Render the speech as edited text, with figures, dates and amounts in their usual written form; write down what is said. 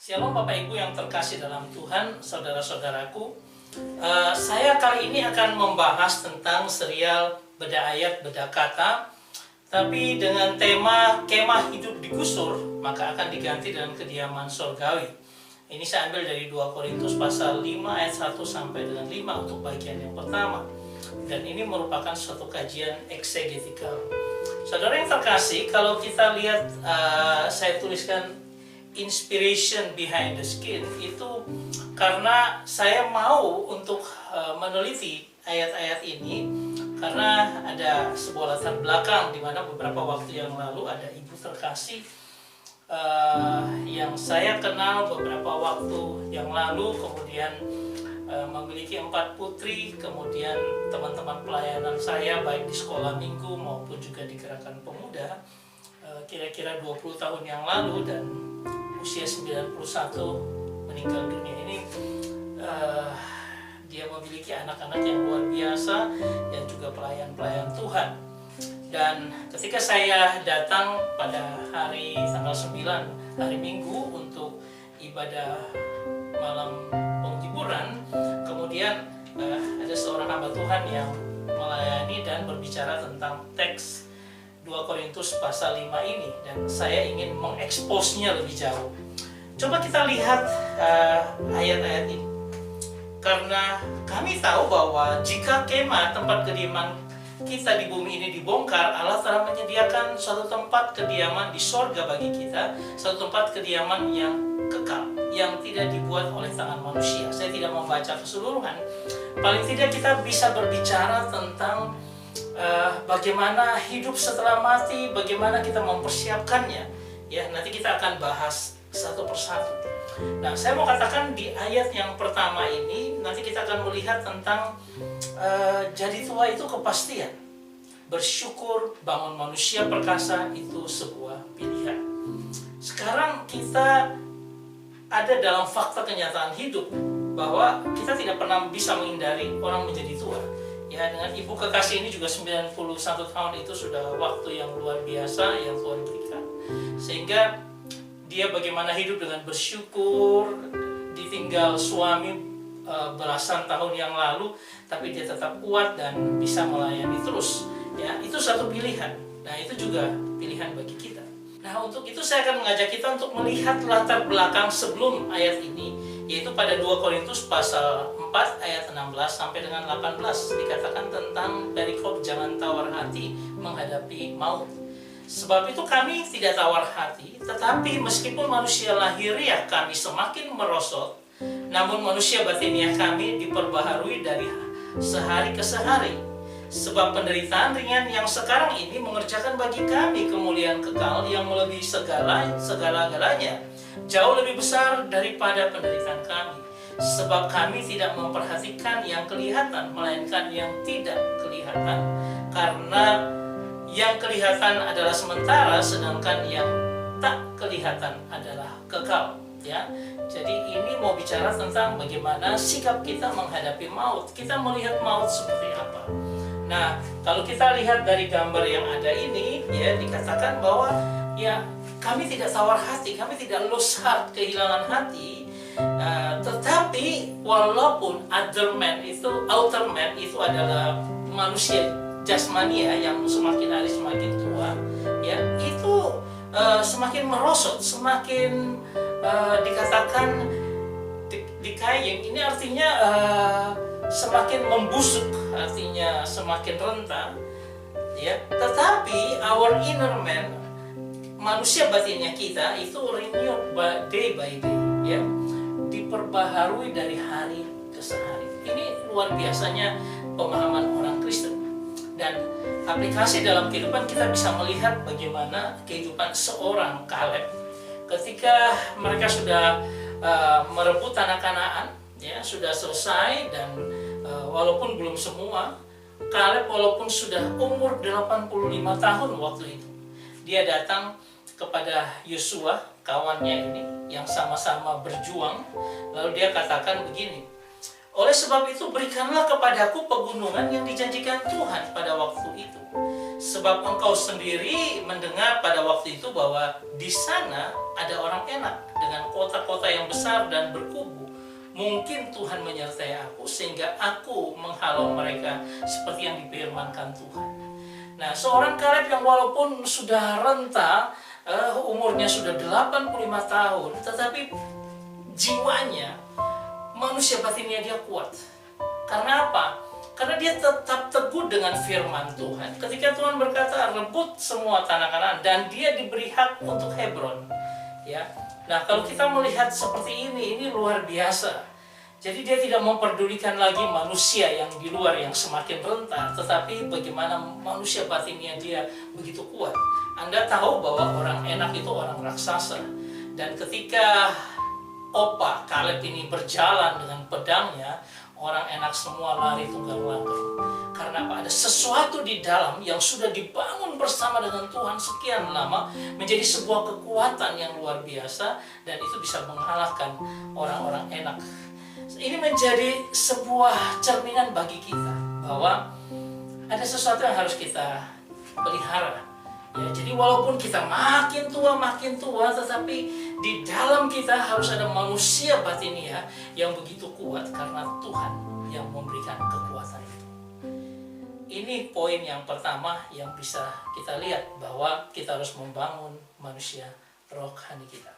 Shalom Bapak Ibu yang terkasih dalam Tuhan, saudara-saudaraku. Saya kali ini akan membahas tentang serial Beda Ayat Beda Kata, tapi dengan tema kemah hidup digusur, maka akan diganti dengan kediaman surgawi. Ini saya ambil dari 2 Korintus pasal 5 ayat 1 sampai dengan 5 untuk bagian yang pertama. Dan ini merupakan suatu kajian eksegetikal. Saudara yang terkasih, kalau kita lihat saya tuliskan inspiration behind the skin, itu karena saya mau untuk meneliti ayat-ayat ini karena ada sebuah latar belakang di mana beberapa waktu yang lalu ada ibu terkasih yang saya kenal beberapa waktu yang lalu, kemudian memiliki 4 putri, kemudian teman-teman pelayanan saya baik di sekolah minggu maupun juga di gerakan pemuda kira-kira 20 tahun yang lalu, dan usia 91 meninggal dunia. Ini dia memiliki anak-anak yang luar biasa yang juga pelayan-pelayan Tuhan. Dan ketika saya datang pada hari tanggal 9 hari Minggu untuk ibadah malam penghiburan, kemudian ada seorang hamba Tuhan yang melayani dan berbicara tentang teks 2 Korintus pasal 5 ini, dan saya ingin mengeksposnya lebih jauh. Coba kita lihat ayat-ayat ini. Karena kami tahu bahwa jika kemah tempat kediaman kita di bumi ini dibongkar, Allah telah menyediakan suatu tempat kediaman di sorga bagi kita, suatu tempat kediaman yang kekal, yang tidak dibuat oleh tangan manusia. Saya tidak membaca keseluruhan. Paling tidak kita bisa berbicara tentang bagaimana hidup setelah mati, bagaimana kita mempersiapkannya. Ya, nanti kita akan bahas satu persatu. Nah, saya mau katakan di ayat yang pertama ini, nanti kita akan melihat tentang jadi tua itu kepastian. Bersyukur, bangun manusia perkasa itu sebuah pilihan. Sekarang kita ada dalam fakta kenyataan hidup bahwa kita tidak pernah bisa menghindari orang menjadi tua. Ya, dengan ibu kekasih ini juga 91 tahun itu sudah waktu yang luar biasa yang Tuhan berikan. Sehingga dia bagaimana hidup dengan bersyukur, ditinggal suami belasan tahun yang lalu, tapi dia tetap kuat dan bisa melayani terus. Ya, itu satu pilihan. Nah, itu juga pilihan bagi kita. Nah, untuk itu saya akan mengajak kita untuk melihat latar belakang sebelum ayat ini, yaitu pada 2 Korintus pasal 4 ayat 16 sampai dengan 18 dikatakan tentang perikop jangan tawar hati menghadapi maut. Sebab itu kami tidak tawar hati, tetapi meskipun manusia lahiriah kami semakin merosot, namun manusia batiniah kami diperbaharui dari sehari ke sehari. Sebab penderitaan ringan yang sekarang ini mengerjakan bagi kami kemuliaan kekal yang melebihi segala-galanya, jauh lebih besar daripada penderitaan kami. Sebab kami tidak memperhatikan yang kelihatan, melainkan yang tidak kelihatan. Karena yang kelihatan adalah sementara, sedangkan yang tak kelihatan adalah kekal. Ya, jadi ini mau bicara tentang bagaimana sikap kita menghadapi maut. Kita melihat maut seperti apa. Nah, kalau kita lihat dari gambar yang ada ini, ya dikatakan bahwa ya kami tidak tawar hati, kami tidak lose heart, kehilangan hati. Tetapi walaupun outer man itu adalah manusia jasmania yang semakin hari semakin tua, ya itu semakin merosot, semakin dikatakan decaying. Ini artinya semakin membusuk, artinya semakin renta, ya. Tetapi our inner man, manusia batinnya kita itu renewed day by day, ya, diperbaharui dari hari ke hari. Ini luar biasanya pemahaman orang Kristen, dan aplikasi dalam kehidupan kita bisa melihat bagaimana kehidupan seorang Kaleb ketika mereka sudah merebut tanah Kanaan, ya sudah selesai, dan walaupun belum semua, Kaleb walaupun sudah umur 85 tahun waktu itu, dia datang kepada Yosua, kawannya ini yang sama-sama berjuang, lalu dia katakan begini, oleh sebab itu berikanlah kepadaku pegunungan yang dijanjikan Tuhan pada waktu itu, sebab engkau sendiri mendengar pada waktu itu bahwa di sana ada orang enak dengan kota-kota yang besar dan berkubu, mungkin Tuhan menyertai aku sehingga aku menghalau mereka seperti yang difirmankan Tuhan. Nah, seorang Kaleb yang walaupun sudah renta, umurnya sudah 85 tahun, tetapi jiwanya, manusia batinnya dia kuat. Karena apa? Karena dia tetap teguh dengan firman Tuhan. Ketika Tuhan berkata, rebut semua tanah Kanaan, dan dia diberi hak untuk Hebron. Ya. Nah, kalau kita melihat seperti ini luar biasa. Jadi dia tidak memperdulikan lagi manusia yang di luar yang semakin rentan, tetapi bagaimana manusia batinnya dia begitu kuat. Anda tahu bahwa orang Enak itu orang raksasa. Dan ketika Opa, Kaleb ini berjalan dengan pedangnya, orang Enak semua lari tunggang langgang. Karena apa? Ada sesuatu di dalam yang sudah dibangun bersama dengan Tuhan sekian lama, menjadi sebuah kekuatan yang luar biasa, dan itu bisa mengalahkan orang-orang Enak. Ini menjadi sebuah cerminan bagi kita bahwa ada sesuatu yang harus kita pelihara. Ya, jadi walaupun kita makin tua, tetapi di dalam kita harus ada manusia batinia yang begitu kuat karena Tuhan yang memberikan kekuatan itu. Ini poin yang pertama yang bisa kita lihat, bahwa kita harus membangun manusia rohani kita.